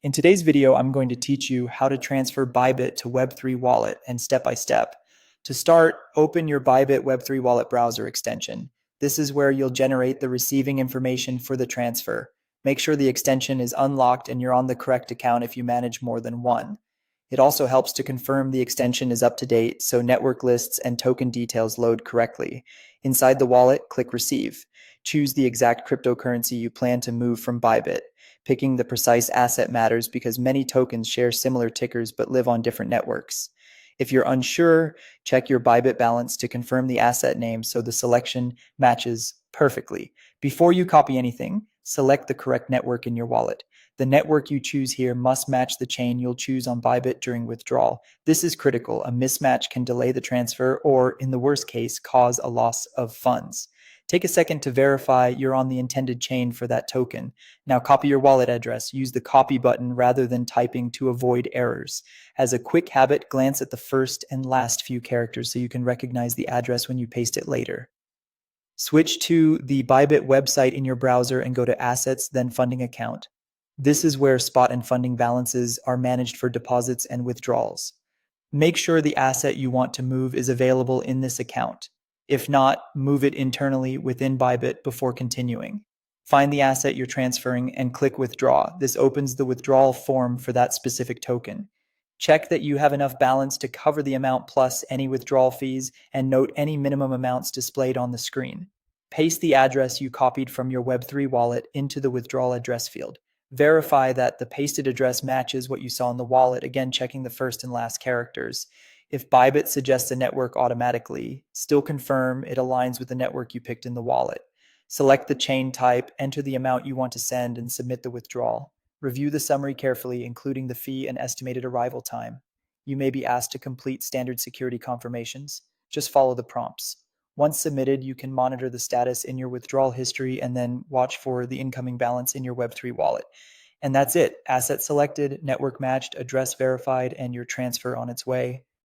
In today's video, I'm going to teach you how to transfer Bybit to Web3 Wallet and step by step. To start, open your Bybit Web3 Wallet browser extension. This is where you'll generate the receiving information for the transfer. Make sure the extension is unlocked and you're on the correct account if you manage more than one. It also helps to confirm the extension is up to date so network lists and token details load correctly. Inside the wallet, click Receive. Choose the exact cryptocurrency you plan to move from Bybit. Picking the precise asset matters because many tokens share similar tickers but live on different networks. If you're unsure, check your Bybit balance to confirm the asset name so the selection matches perfectly. Before you copy anything, select the correct network in your wallet. The network you choose here must match the chain you'll choose on Bybit during withdrawal. This is critical. A mismatch can delay the transfer or, in the worst case, cause a loss of funds. Take a second to verify you're on the intended chain for that token. Now copy your wallet address. Use the copy button rather than typing to avoid errors. As a quick habit, glance at the first and last few characters so you can recognize the address when you paste it later. Switch to the Bybit website in your browser and go to Assets, then Funding Account. This is where spot and funding balances are managed for deposits and withdrawals. Make sure the asset you want to move is available in this account. If not, move it internally within Bybit before continuing. Find the asset you're transferring and click Withdraw. This opens the withdrawal form for that specific token. Check that you have enough balance to cover the amount plus any withdrawal fees, and note any minimum amounts displayed on the screen. Paste the address you copied from your Web3 wallet into the withdrawal address field. Verify that the pasted address matches what you saw in the wallet, again checking the first and last characters. If Bybit suggests a network automatically, still confirm it aligns with the network you picked in the wallet. Select the chain type, enter the amount you want to send, and submit the withdrawal. Review the summary carefully, including the fee and estimated arrival time. You may be asked to complete standard security confirmations. Just follow the prompts. Once submitted, you can monitor the status in your withdrawal history and then watch for the incoming balance in your Web3 wallet. And that's it. Asset selected, network matched, address verified, and your transfer on its way.